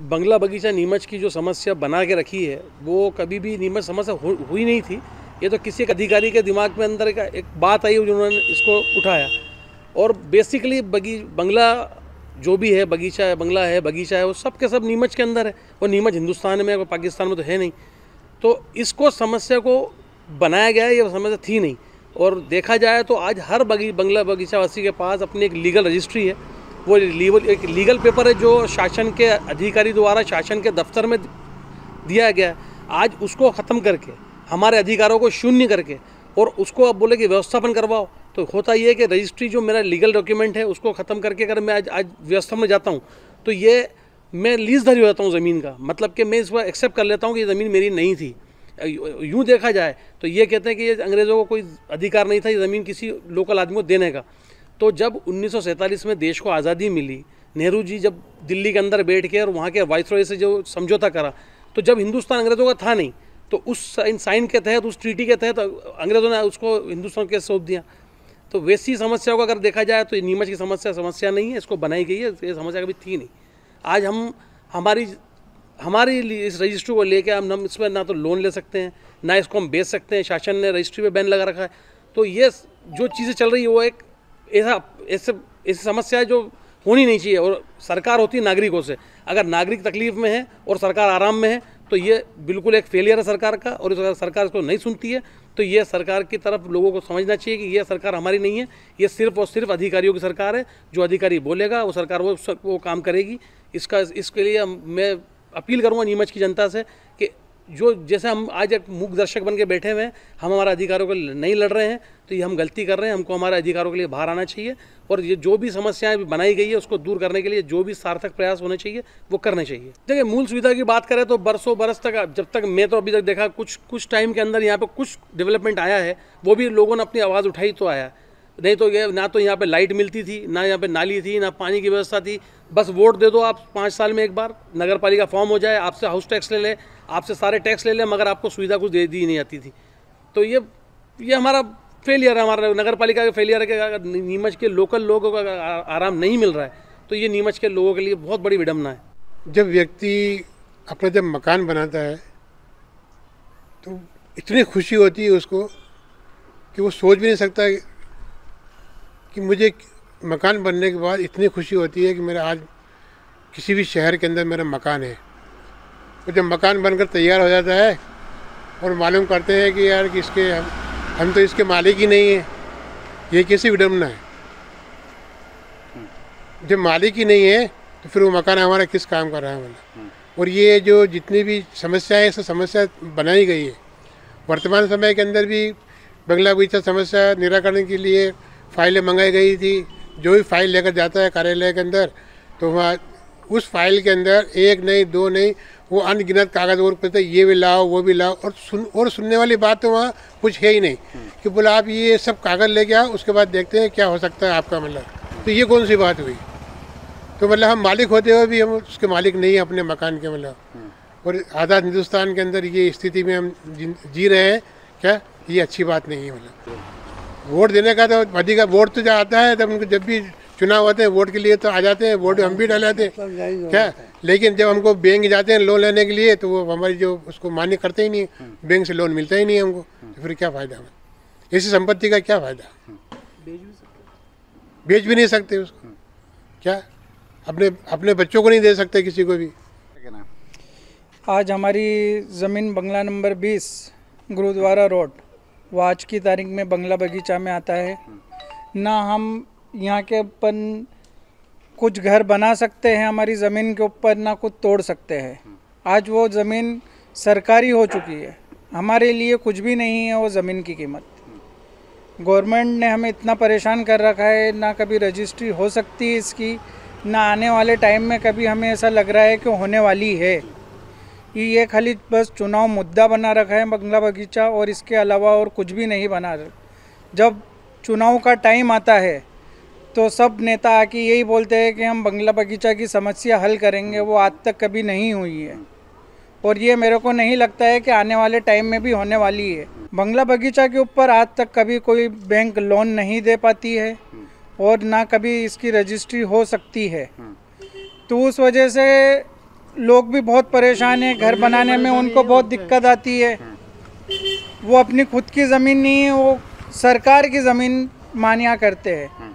बंगला बगीचा नीमच की जो समस्या बना के रखी है वो कभी भी नीमच समस्या हुई नहीं थी। ये तो किसी एक अधिकारी के दिमाग में अंदर एक बात आई जिन्होंने इसको उठाया। और बेसिकली बंगला जो भी है, बगीचा है, बंगला है, बगीचा है, वो सब के सब नीमच के अंदर है। वो नीमच हिंदुस्तान में, वो पाकिस्तान में तो है नहीं। तो इसको समस्या को बनाया गया है, ये समस्या थी नहीं। और देखा जाए तो आज हर बंगला बगीचावासी के पास अपनी एक लीगल रजिस्ट्री है। वो एक लीगल पेपर है जो शासन के अधिकारी द्वारा शासन के दफ्तर में दिया गया है। आज उसको ख़त्म करके, हमारे अधिकारों को शून्य करके, और उसको अब बोले कि व्यवस्थापन करवाओ, तो होता ये है कि रजिस्ट्री जो मेरा लीगल डॉक्यूमेंट है उसको ख़त्म करके अगर मैं आज व्यवस्थापन में जाता हूँ तो ये मैं लीजधारी हो जाता हूँ ज़मीन का। मतलब कि मैं इसको एक्सेप्ट कर लेता हूँ कि ये ज़मीन मेरी नहीं थी। यूँ देखा जाए तो ये कहते हैं कि ये अंग्रेज़ों को कोई अधिकार नहीं था ये ज़मीन किसी लोकल आदमी को देने का। तो जब 1947 में देश को आज़ादी मिली, नेहरू जी जब दिल्ली के अंदर बैठ के और वहाँ के वाइसरॉय से जो समझौता करा, तो जब हिंदुस्तान अंग्रेज़ों का था नहीं, तो उस साइन के तहत, उस ट्रीटी के तहत अंग्रेज़ों ने उसको हिंदुस्तान के सौंप दिया। तो वैसी समस्या को अगर देखा जाए तो नीमच की समस्या नहीं है, इसको बनाई गई है, ये समस्या कभी थी नहीं। आज हम हमारी इस रजिस्ट्री को लेके हम इसमें ना तो लोन ले सकते हैं, ना इसको हम बेच सकते हैं। शासन ने रजिस्ट्री पे बैन लगा रखा है। तो ये जो चीज़ें चल रही है वो एक ऐसी समस्या है जो होनी नहीं चाहिए। और सरकार होती है नागरिकों से। अगर नागरिक तकलीफ में है और सरकार आराम में है तो ये बिल्कुल एक फेलियर है सरकार का। और अगर सरकार इसको नहीं सुनती है तो ये सरकार की तरफ लोगों को समझना चाहिए कि ये सरकार हमारी नहीं है, ये सिर्फ और सिर्फ अधिकारियों की सरकार है। जो अधिकारी बोलेगा वो सरकार वो काम करेगी। इसके लिए मैं अपील करूँगा नीमच की जनता से कि जो जैसे हम आज एक मूक दर्शक बन के बैठे हुए हैं, हम हमारे अधिकारों के लिए नहीं लड़ रहे हैं, तो ये हम गलती कर रहे हैं। हमको हमारे अधिकारों के लिए बाहर आना चाहिए और ये जो भी समस्याएं बनाई गई है उसको दूर करने के लिए जो भी सार्थक प्रयास होने चाहिए वो करने चाहिए। देखिए, मूल सुविधा की बात करें तो बरसों बरस तक, जब तक मैं तो अभी तक देखा, कुछ टाइम के अंदर यहाँ पे कुछ डेवलपमेंट आया है, वो भी लोगों ने अपनी आवाज़ उठाई तो आया। नहीं तो ये ना तो यहाँ पे लाइट मिलती थी, ना यहाँ पे नाली थी, ना पानी की व्यवस्था थी। बस वोट दे दो आप 5 साल में एक बार, नगर पालिका फॉर्म हो जाए, आपसे हाउस टैक्स ले ले, आपसे सारे टैक्स ले ले, मगर आपको सुविधा कुछ दे दी नहीं जाती थी। तो ये हमारा फेलियर है, हमारा नगर पालिका का फेलियर है कि अगर नीमच के लोकल लोगों को आराम नहीं मिल रहा है तो ये नीमच के लोगों के लिए बहुत बड़ी विडम्बना है। जब व्यक्ति अपना जब मकान बनाता है तो इतनी खुशी होती है उसको कि वो सोच भी नहीं सकता कि मुझे मकान बनने के बाद इतनी खुशी होती है कि मेरा आज किसी भी शहर के अंदर मेरा मकान है। तो जब मकान बनकर तैयार हो जाता है और मालूम करते हैं कि यार कि इसके हम तो इसके मालिक ही नहीं है, ये कैसी विडम्बना है। जब मालिक ही नहीं है तो फिर वो मकान हमारा किस काम कर रहा है मतलब। और ये जो जितनी भी समस्याएं, सब समस्या बनाई गई है वर्तमान समय के अंदर भी बंगला बगीचा समस्या निराकरण के लिए फाइलें मंगाई गई थी। जो भी फाइल लेकर जाता है कार्यालय के अंदर तो वहाँ उस फाइल के अंदर एक नहीं, दो नहीं, वो अनगिनत कागज और कहते ये भी लाओ, वो भी लाओ। और सुनने वाली बात तो वहाँ कुछ है ही नहीं कि बोला आप ये सब कागज लेके आओ, उसके बाद देखते हैं क्या हो सकता है आपका मतलब। तो ये कौन सी बात हुई। तो मतलब हम मालिक होते हुए भी हम उसके मालिक नहीं हैं अपने मकान के मतलब। और आज़ाद हिंदुस्तान के अंदर ये स्थिति में हम जी रहे हैं, क्या ये अच्छी बात नहीं है मतलब। वोट देने का तो अधिकार, वोट तो जो आता है तब उनको जब भी चुनाव होते हैं वोट के लिए तो आ जाते हैं, वोट हम भी डालाते हैं क्या। लेकिन जब हमको बैंक जाते हैं लोन लेने के लिए तो वो हमारी जो उसको मान्य करते ही नहीं, बैंक से लोन मिलता ही नहीं हमको। तो फिर क्या फ़ायदा हमें, ऐसी संपत्ति का क्या फ़ायदा। बेच भी नहीं सकते उसको, क्या अपने बच्चों को नहीं दे सकते किसी को भी। आज हमारी ज़मीन बंगला नंबर 20 गुरुद्वारा रोड, वो आज की तारीख में बंगला बगीचा में आता है। ना हम यहाँ के ऊपर कुछ घर बना सकते हैं हमारी ज़मीन के ऊपर, ना कुछ तोड़ सकते हैं। आज वो ज़मीन सरकारी हो चुकी है, हमारे लिए कुछ भी नहीं है वो ज़मीन की कीमत। गवर्नमेंट ने हमें इतना परेशान कर रखा है, ना कभी रजिस्ट्री हो सकती है इसकी, ना आने वाले टाइम में कभी हमें ऐसा लग रहा है कि होने वाली है। ये खाली बस चुनाव मुद्दा बना रखा है बंगला बगीचा, और इसके अलावा और कुछ भी नहीं बना। जब चुनाव का टाइम आता है तो सब नेता आके यही बोलते हैं कि हम बंगला बगीचा की समस्या हल करेंगे, वो आज तक कभी नहीं हुई है। और ये मेरे को नहीं लगता है कि आने वाले टाइम में भी होने वाली है। बंगला बगीचा के ऊपर आज तक कभी कोई बैंक लोन नहीं दे पाती है और ना कभी इसकी रजिस्ट्री हो सकती है। तो उस वजह से लोग भी बहुत परेशान हैं, घर बनाने में उनको बहुत दिक्कत आती है। वो अपनी खुद की ज़मीन नहीं है, वो सरकार की ज़मीन मान्या करते हैं।